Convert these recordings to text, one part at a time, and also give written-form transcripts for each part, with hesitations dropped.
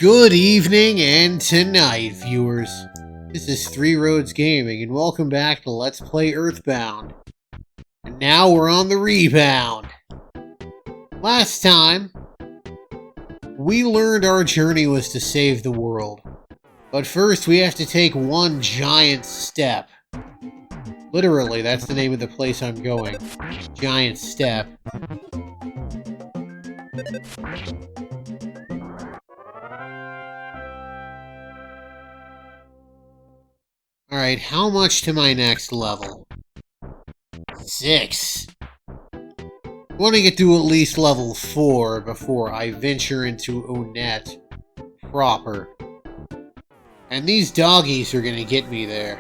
Good evening and tonight, viewers. This is Three Roads Gaming, and welcome back to Let's Play Earthbound. And now we're on the rebound. Last time, we learned our journey was to save the world. But first, we have to take one giant step. Literally, that's the name of the place I'm going. Giant step. Alright, how much to my next level? 6. I want to get to at least level 4 before I venture into Onett proper. And these doggies are gonna get me there.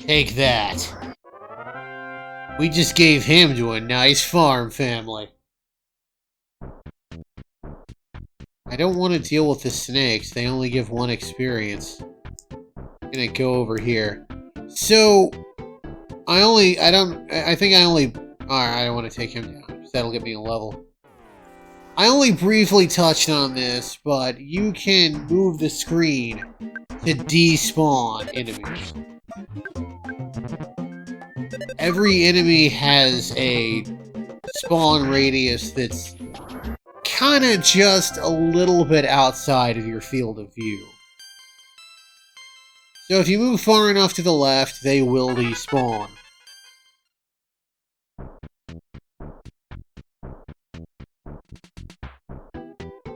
Take that. We just gave him to a nice farm family. I don't want to deal with the snakes. They only give 1 experience. I'm gonna go over here. So, I think I only... Alright, I don't want to take him down, because that'll get me a level. I only briefly touched on this, but you can move the screen to despawn enemies. Every enemy has a spawn radius that's kind of just a little bit outside of your field of view. So if you move far enough to the left, they will despawn.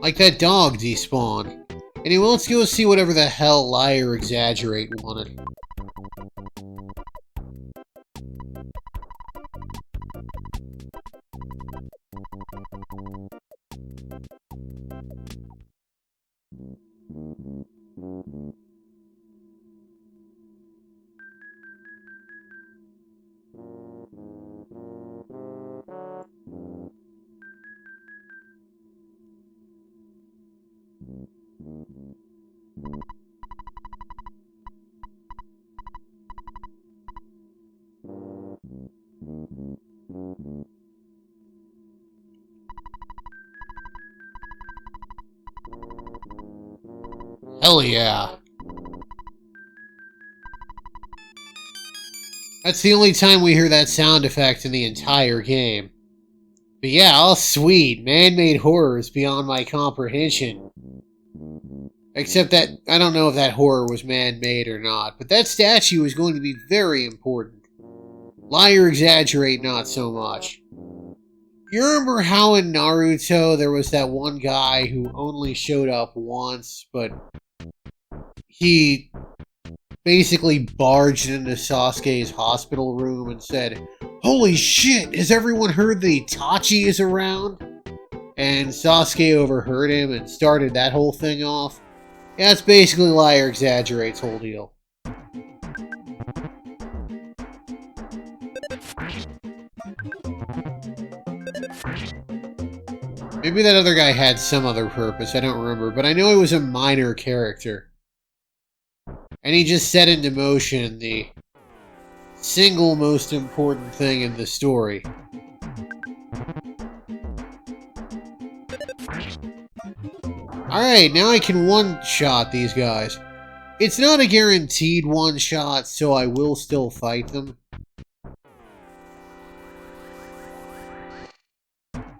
Like that dog despawned. Anyway, let's go see whatever the hell Lie or Exaggerate wanted. Hell yeah. That's the only time we hear that sound effect in the entire game. But yeah, all sweet. Man-made horrors beyond my comprehension. Except that, I don't know if that horror was man-made or not, but that statue is going to be very important. Lie or Exaggerate, not so much. You remember how in Naruto there was that one guy who only showed up once, but he basically barged into Sasuke's hospital room and said, "Holy shit, has everyone heard the Itachi is around?" And Sasuke overheard him and started that whole thing off. Yeah, that's basically Lie or Exaggerate's whole deal. Maybe that other guy had some other purpose, I don't remember, but I know he was a minor character. And he just set into motion the single most important thing in the story. Alright, now I can one-shot these guys. It's not a guaranteed one-shot, so I will still fight them.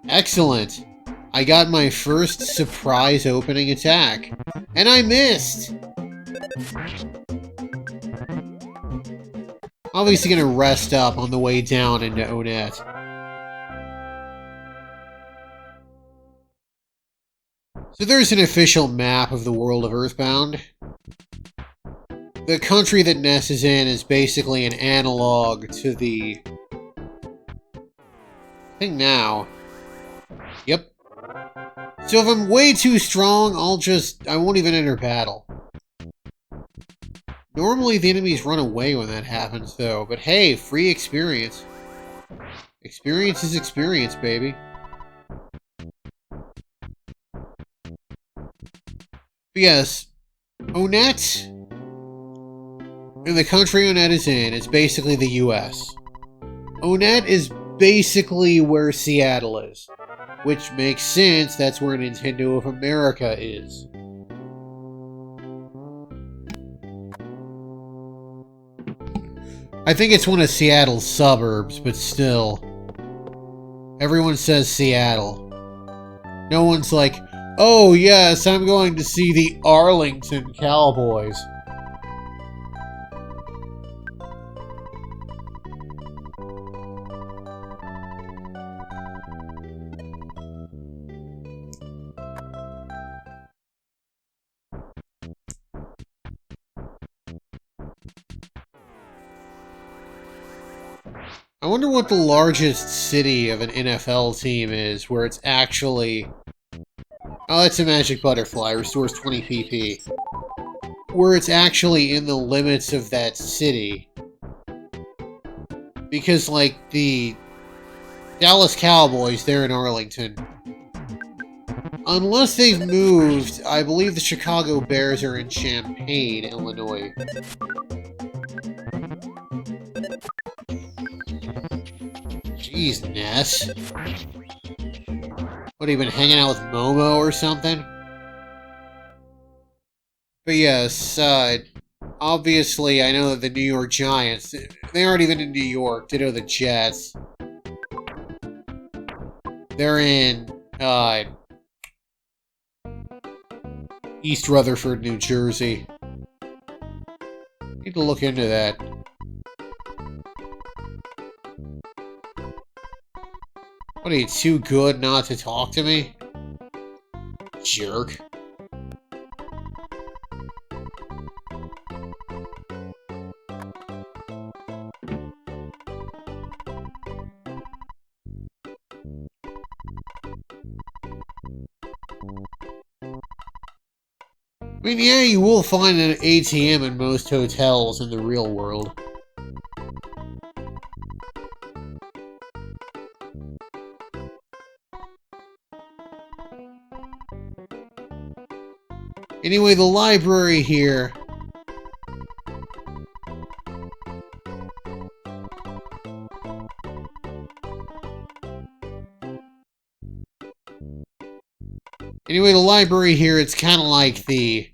Excellent. I got my first surprise opening attack. And I missed! Obviously gonna rest up on the way down into Onett. So there's an official map of the world of Earthbound. The country that Ness is in is basically an analog to the... I think now. Yep. So if I'm way too strong, I won't even enter battle. Normally the enemies run away when that happens, though. But hey, free experience. Experience is experience, baby. But yes, Onett, in the country Onett is in, it's basically the US. Onett is basically where Seattle is, which makes sense, that's where Nintendo of America is. I think it's one of Seattle's suburbs, but still. Everyone says Seattle. No one's like, oh yes, I'm going to see the Arlington Cowboys. I wonder what the largest city of an NFL team is, where it's actually... Oh, it's a magic butterfly, restores 20 PP. Where it's actually in the limits of that city. Because, like, the Dallas Cowboys, they're in Arlington. Unless they've moved, I believe the Chicago Bears are in Champaign, Illinois. Jeez, Ness. What, have you been hanging out with Momo or something? But yes, obviously I know that the New York Giants, they aren't even in New York, ditto the Jets. They're in, East Rutherford, New Jersey. Need to look into that. What, are you too good not to talk to me? Jerk. I mean, yeah, you will find an ATM in most hotels in the real world. Anyway, the library here. Anyway, the library here, it's kind of like the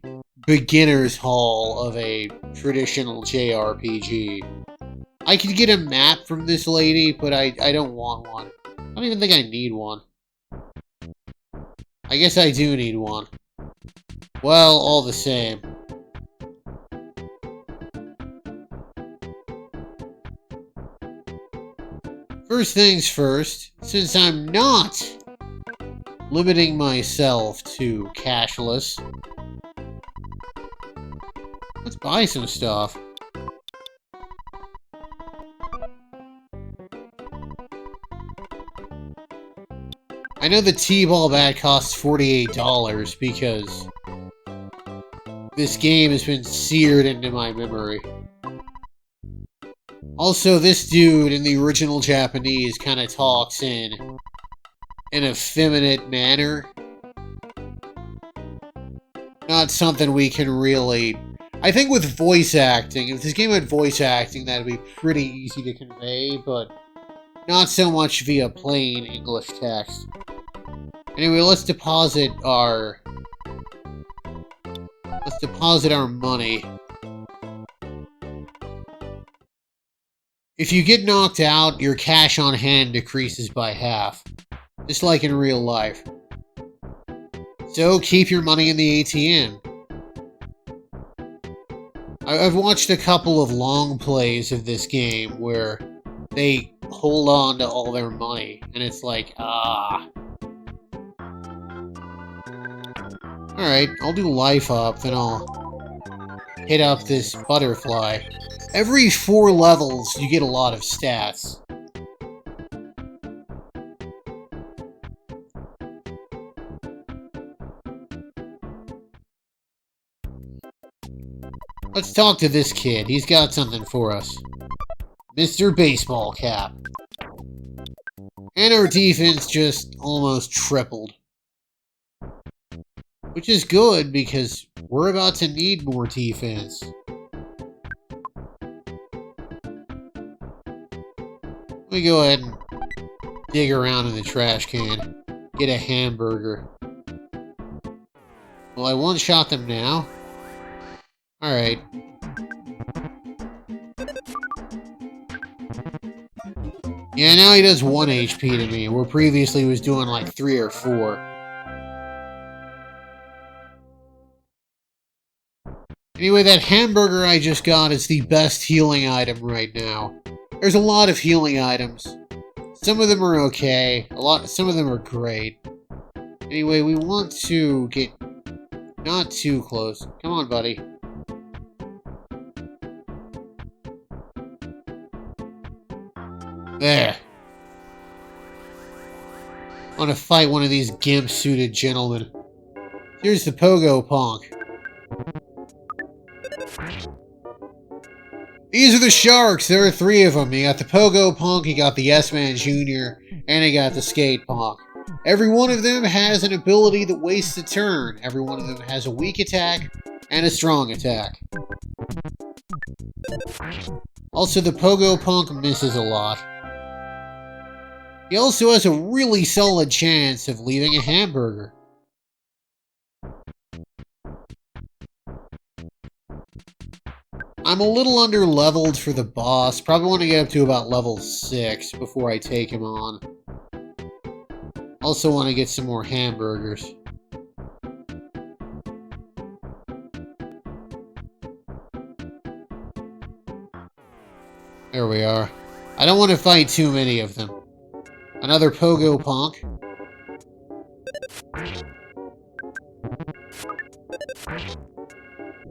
beginner's hall of a traditional JRPG. I could get a map from this lady, but I don't want one. I don't even think I need one. I guess I do need one. Well, all the same. First things first, since I'm not limiting myself to cashless, let's buy some stuff. I know the T-ball bat costs $48 because this game has been seared into my memory. Also, this dude in the original Japanese kind of talks in an effeminate manner. Not something we can really... I think with voice acting, if this game had voice acting, that'd be pretty easy to convey, but not so much via plain English text. Anyway, let's deposit our money. If you get knocked out, your cash on hand decreases by half. Just like in real life. So keep your money in the ATM. I've watched a couple of long plays of this game where they hold on to all their money, and it's like, ah. Alright, I'll do life up, then I'll hit up this butterfly. Every 4 levels, you get a lot of stats. Let's talk to this kid. He's got something for us. Mr. Baseball Cap. And our defense just almost tripled. Which is good because we're about to need more defense. Let me go ahead and dig around in the trash can. Get a hamburger. Well, I one-shot them now. Alright. Yeah, now he does 1 HP to me, where previously he was doing like 3 or 4. Anyway, that hamburger I just got is the best healing item right now. There's a lot of healing items. Some of them are okay. Some of them are great. Anyway, we want to get not too close. Come on, buddy. There. I want to fight one of these gimp-suited gentlemen. Here's the Pogo Punk. These are the sharks. There are 3 of them. You got the Pogo Punk, you got the S-Man Jr., and you got the Skate Punk. Every one of them has an ability that wastes a turn. Every one of them has a weak attack and a strong attack. Also, the Pogo Punk misses a lot. He also has a really solid chance of leaving a hamburger. I'm a little under-leveled for the boss. Probably want to get up to about level 6 before I take him on. Also want to get some more hamburgers. There we are. I don't want to fight too many of them. Another Pogo Punk.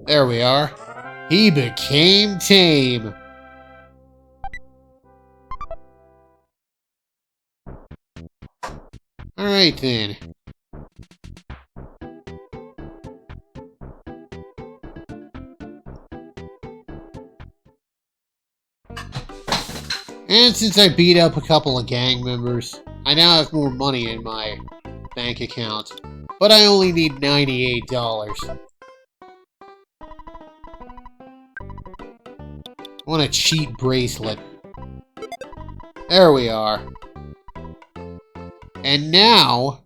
There we are. He became tame. Alright then. And since I beat up a couple of gang members, I now have more money in my bank account. But I only need $98. I want a cheap bracelet. There we are. And now,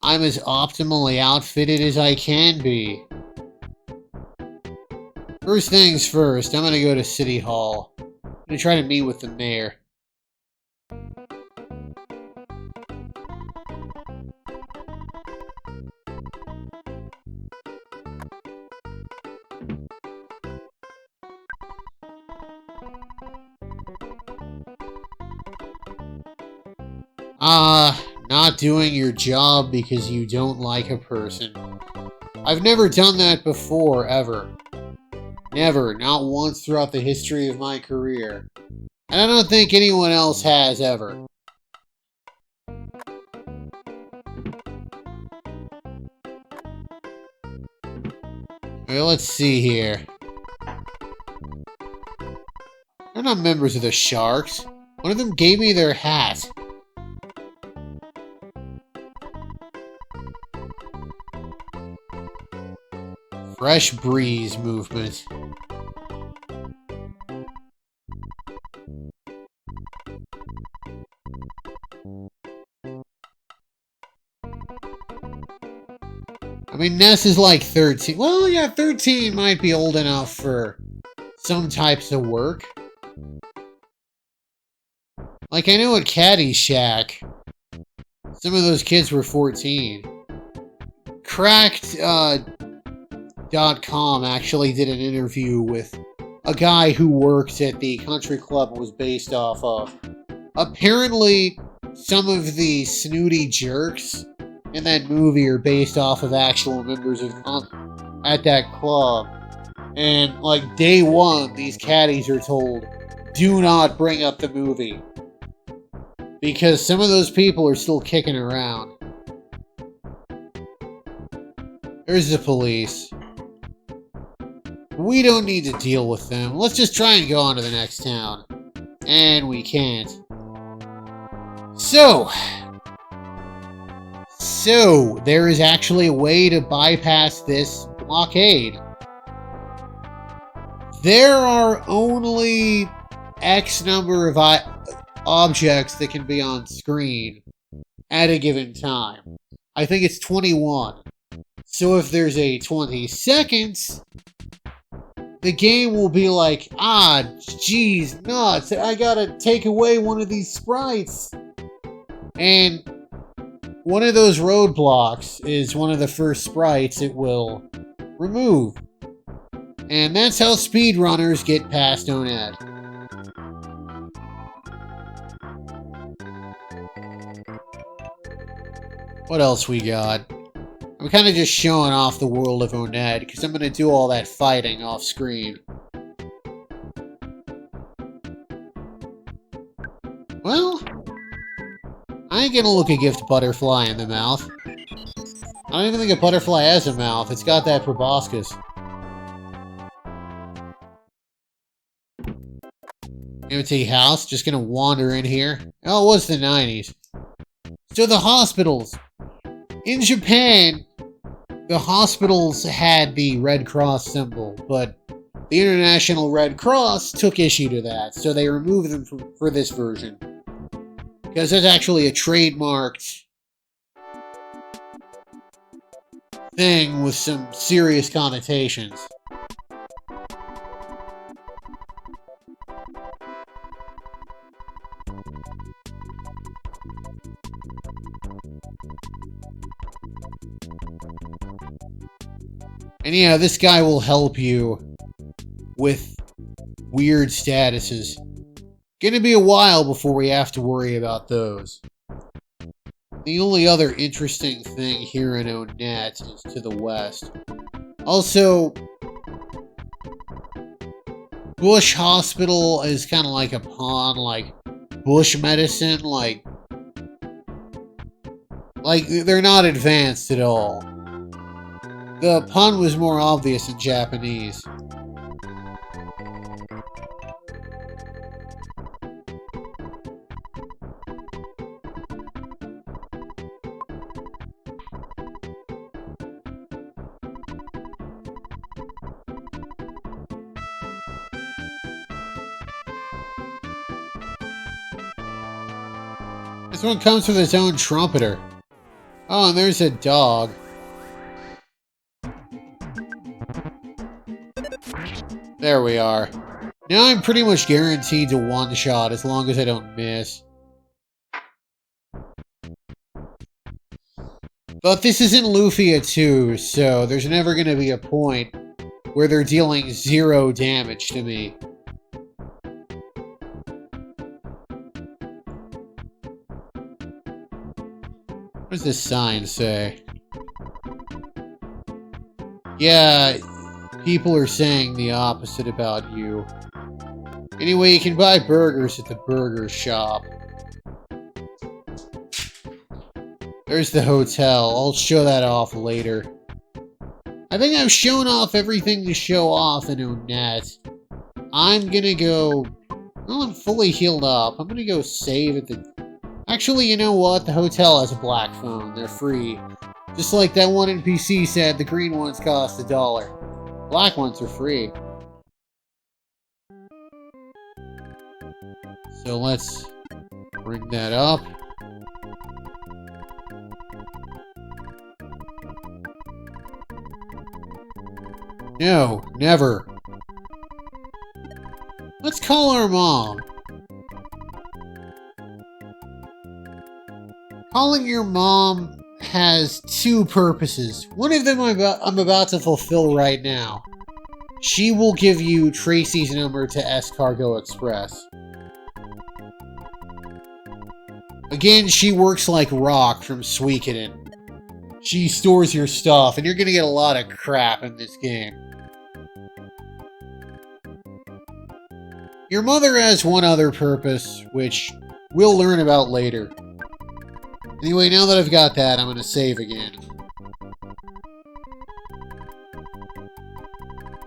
I'm as optimally outfitted as I can be. First things first, I'm gonna go to City Hall. I'm gonna try to meet with the mayor. Not doing your job because you don't like a person. I've never done that before, ever. Never, not once throughout the history of my career. And I don't think anyone else has ever. Okay, let's see here. They're not members of the Sharks. One of them gave me their hat. Fresh Breeze movement. I mean, Ness is like 13. Well, yeah, 13 might be old enough for some types of work. Like, I know at Caddyshack, some of those kids were 14. Cracked.com actually did an interview with a guy who worked at the country club it was based off of. Apparently, some of the snooty jerks in that movie are based off of actual members of at that club. And, like, day one, these caddies are told, do not bring up the movie. Because some of those people are still kicking around. There's the police. We don't need to deal with them. Let's just try and go on to the next town. And we can't. So So, there is actually a way to bypass this blockade. There are only X number of objects that can be on screen at a given time. I think it's 21. So if there's a 20 seconds, the game will be like, geez, nuts, I gotta take away one of these sprites. And one of those roadblocks is one of the first sprites it will remove. And that's how speedrunners get past Onett. What else we got? I'm kind of just showing off the world of Onett, because I'm going to do all that fighting off screen. Well, I ain't gonna look a gift butterfly in the mouth. I don't even think a butterfly has a mouth. It's got that proboscis. Empty house, just gonna wander in here. Oh, it was the 90s. So the hospitals. In Japan, the hospitals had the Red Cross symbol, but the International Red Cross took issue to that, so they removed them for this version. Because that's actually a trademarked thing with some serious connotations. And yeah, this guy will help you with weird statuses. Gonna be a while before we have to worry about those. The only other interesting thing here in Onett is to the west. Also, Bush Hospital is kind of like a pawn, like bush medicine, like they're not advanced at all. The pun was more obvious in Japanese. This one comes with its own trumpeter. Oh, and there's a dog. There we are. Now I'm pretty much guaranteed to one-shot as long as I don't miss. But this isn't Lufia 2, so there's never going to be a point where they're dealing 0 damage to me. What does this sign say? Yeah, people are saying the opposite about you. Anyway, you can buy burgers at the burger shop. There's the hotel. I'll show that off later. I think I've shown off everything to show off in Onett. I'm gonna go... Well, I'm fully healed up. I'm gonna go save at the... Actually, you know what? The hotel has a black phone. They're free. Just like that one NPC said, the green ones cost $1. Black ones are free. So let's bring that up. No, never. Let's call our mom. Calling your mom has 2 purposes. One of them I'm about to fulfill right now. She will give you Tracy's number to S-Cargo Express. Again, she works like Rock from Suikoden. She stores your stuff, and you're gonna get a lot of crap in this game. Your mother has one other purpose, which we'll learn about later. Anyway, now that I've got that, I'm gonna save again.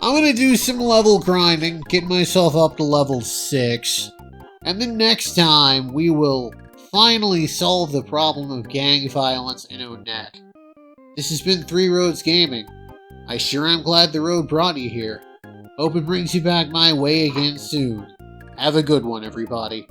I'm gonna do some level grinding, get myself up to level 6, and then next time we will finally solve the problem of gang violence in Onett. This has been Three Roads Gaming. I sure am glad the road brought you here. Hope it brings you back my way again soon. Have a good one, everybody.